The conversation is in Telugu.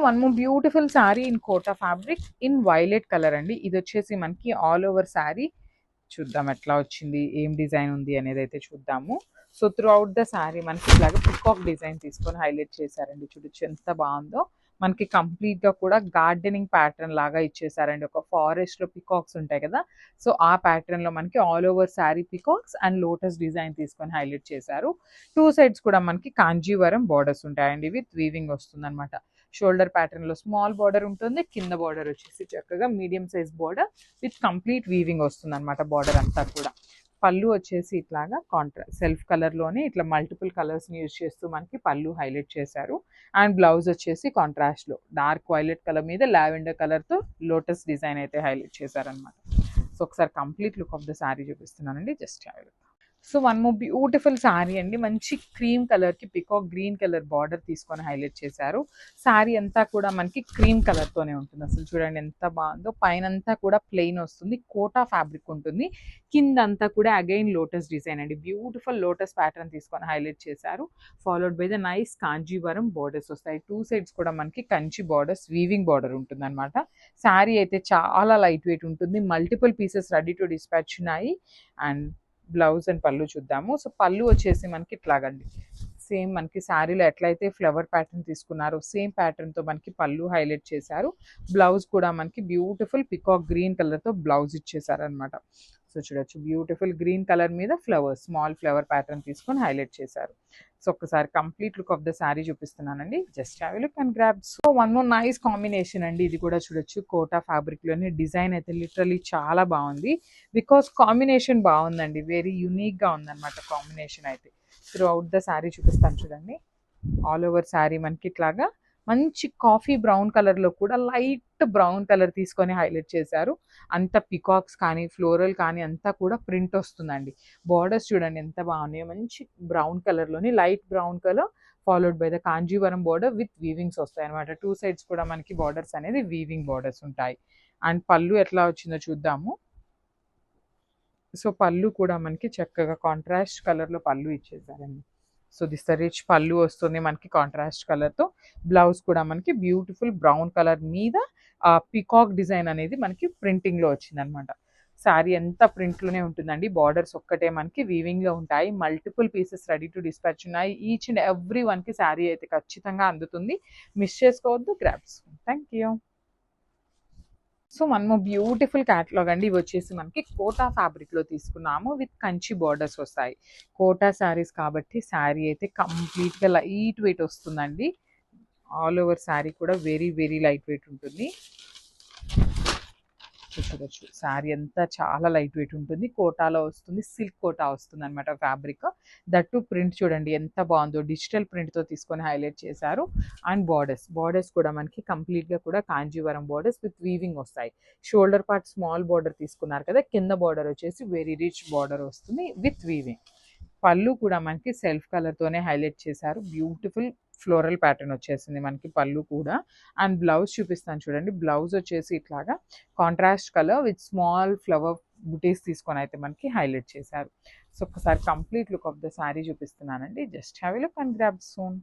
One more beautiful sari in Kota fabric in violet colour అండి. ఇది వచ్చేసి మనకి ఆల్ ఓవర్ శారీ. చూద్దాం ఎట్లా వచ్చింది, ఏం డిజైన్ ఉంది అనేది అయితే చూద్దాము. So through out the sari మనకి ఇలాగా పికాక్ డిజైన్ తీసుకొని హైలైట్ చేశారండి. చూడొచ్చు ఎంత బాగుందో. మనకి కంప్లీట్ గా కూడా గార్డెనింగ్ ప్యాటర్న్ లాగా ఇచ్చేసారండి. ఒక ఫారెస్ట్ లో పికాక్స్ ఉంటాయి కదా, సో ఆ ప్యాటర్న్ లో మనకి all over sari peacocks and lotus design తీసుకొని హైలైట్ చేశారు. టూ సైడ్స్ కూడా మనకి కాంజీవరం బార్డర్స్ ఉంటాయండి, విత్ వీవింగ్ వస్తుంది అనమాట. షోల్డర్ ప్యాటర్న్ లో స్మాల్ బార్డర్ ఉంటుంది, కింద బార్డర్ వచ్చేసి చక్కగా medium size border with complete weaving వస్తుంది అనమాట బార్డర్ అంతా కూడా. పళ్ళు వచ్చేసి ఇట్లాగా సెల్ఫ్ కలర్ లోనే ఇట్లా మల్టిపుల్ కలర్స్ ని యూజ్ చేస్తూ మనకి పళ్ళు హైలైట్ చేశారు. అండ్ బ్లౌజ్ వచ్చేసి కాంట్రాస్ట్ లో డార్క్ వైలెట్ కలర్ మీద లావెండర్ కలర్ తో లోటస్ డిజైన్ అయితే హైలైట్ చేశారనమాట. సో ఒకసారి complete look of the sari చూపిస్తున్నానండి, just so one more beautiful sari అండి. మంచి క్రీమ్ కలర్ కి పికాక్ గ్రీన్ కలర్ బార్డర్ తీసుకొని హైలైట్ చేశారు. శారీ అంతా కూడా మనకి క్రీమ్ కలర్ తోనే ఉంటుంది. అసలు చూడండి ఎంత బాగుందో. పైన అంతా కూడా ప్లెయిన్ వస్తుంది, కోటా ఫ్యాబ్రిక్ ఉంటుంది. కింద అంతా కూడా అగైన్ లోటస్ డిజైన్ అండి. బ్యూటిఫుల్ లోటస్ ప్యాటర్న్ తీసుకొని హైలైట్ చేశారు. Followed by the nice Kanjeevaram borders వస్తాయి. టూ సైడ్స్ కూడా మనకి కంచి బార్డర్స్, వీవింగ్ బార్డర్ ఉంటుంది అనమాట. శారీ అయితే చాలా లైట్ వెయిట్ ఉంటుంది. Multiple pieces ready to dispatch ఉన్నాయి. అండ్ బ్లౌజ్ అండ్ పళ్ళు చూద్దాము. సో పళ్ళు వచ్చేసి మనకి ఇట్లాగండి, సేమ్ మనకి శారీలో ఎట్లయితే ఫ్లవర్ ప్యాటర్న్ తీసుకున్నారో సేమ్ ప్యాటర్న్ తో మనకి పళ్ళు హైలైట్ చేశారు. బ్లౌజ్ కూడా మనకి బ్యూటిఫుల్ పికాక్ గ్రీన్ కలర్ తో బ్లౌజ్ ఇచ్చేసారు అనమాట. సో చూడొచ్చు, బ్యూటిఫుల్ గ్రీన్ కలర్ మీద ఫ్లవర్స్, స్మాల్ ఫ్లవర్ ప్యాటర్న్ తీసుకొని హైలైట్ చేశారు. సో ఒక్కసారి complete look of the sari చూపిస్తున్నానండి, just have a look and grab. So one more nice combination అండి. ఇది కూడా చూడొచ్చు, కోటా ఫ్యాబ్రిక్ లోనే డిజైన్ అయితే లిటరలీ చాలా బాగుంది. బికాస్ కాంబినేషన్ బాగుందండి, వెరీ యూనిక్ గా ఉందన్నమాట కాంబినేషన్ అయితే. త్రూ అవుట్ ద శారీ చూపిస్తాను చూడండి. ఆల్ ఓవర్ శారీ మనకి ఇట్లాగా మంచి కాఫీ బ్రౌన్ కలర్ లో కూడా లైట్ బ్రౌన్ కలర్ తీసుకొని హైలైట్ చేశారు. అంత పికాక్స్ కానీ ఫ్లోరల్ కానీ అంతా కూడా ప్రింట్ వస్తుందండి. బార్డర్స్ చూడండి ఎంత బాగున్నాయో, మంచి బ్రౌన్ కలర్ లోని light brown colour followed by the Kanjeevaram border with weavings వస్తాయి అనమాట. టూ సైడ్స్ కూడా మనకి బార్డర్స్ అనేది వీవింగ్ బార్డర్స్ ఉంటాయి. అండ్ పళ్ళు ఎట్లా వచ్చిందో చూద్దాము. సో పళ్ళు కూడా మనకి చక్కగా కాంట్రాస్ట్ కలర్ లో పళ్ళు ఇచ్చేసారండి. సో దిస్ ద రిచ్ పళ్ళు వస్తుంది మనకి కాంట్రాస్ట్ కలర్ తో. బ్లౌజ్ కూడా మనకి బ్యూటిఫుల్ బ్రౌన్ కలర్ మీద పికాక్ డిజైన్ అనేది మనకి ప్రింటింగ్ లో వచ్చింది అనమాట. శారీ ఎంత ప్రింట్ లోనే ఉంటుందండి. బార్డర్స్ ఒక్కటే మనకి వీవింగ్ లో ఉంటాయి. Multiple pieces ready to dispatch ఉన్నాయి. ఈచ్ అండ్ ఎవ్రీ వన్ కి శారీ అయితే ఖచ్చితంగా అందుతుంది. మిస్ చేసుకోవద్దు, గ్రాబ్స్. Thank you. సో మనము బ్యూటిఫుల్ క్యాటలాగ్ అండి. ఇవి వచ్చేసి మనకి కోటా ఫ్యాబ్రిక్ లో తీసుకున్నాము, విత్ కంచి బార్డర్స్ వస్తాయి. కోటా శారీస్ కాబట్టి శారీ అయితే కంప్లీట్ గా లైట్ వెయిట్ వస్తుందండి. ఆల్ ఓవర్ శారీ కూడా వెరీ వెరీ లైట్ వెయిట్ ఉంటుంది. చూడొచ్చు, శారీ అంతా చాలా లైట్ వెయిట్ ఉంటుంది. కోటాలో వస్తుంది, సిల్క్ కోటా వస్తుంది అనమాట ఫ్యాబ్రిక్. దట్టు ప్రింట్ చూడండి ఎంత బాగుందో, డిజిటల్ ప్రింట్ తో తీసుకొని హైలైట్ చేశారు. అండ్ బార్డర్స్ కూడా మనకి కంప్లీట్ గా కూడా కాంజీవరం బార్డర్స్ విత్ వీవింగ్ వస్తాయి. షోల్డర్ పార్ట్ స్మాల్ బార్డర్ తీసుకున్నారు కదా, కింద బార్డర్ వచ్చేసి వెరీ రిచ్ బార్డర్ వస్తుంది విత్ వీవింగ్. పళ్ళు కూడా మనకి సెల్ఫ్ కలర్ తోనే హైలైట్ చేశారు. బ్యూటిఫుల్ ఫ్లోరల్ ప్యాటర్న్ వచ్చేసింది మనకి పళ్ళు కూడా. అండ్ బ్లౌజ్ చూపిస్తాను చూడండి. బ్లౌజ్ వచ్చేసి ఇట్లాగా contrast colour with small flower బుటీస్ తీసుకొని అయితే మనకి హైలైట్ చేశారు. సో ఒకసారి complete look of the sari చూపిస్తున్నానండి, just have a look and grab soon.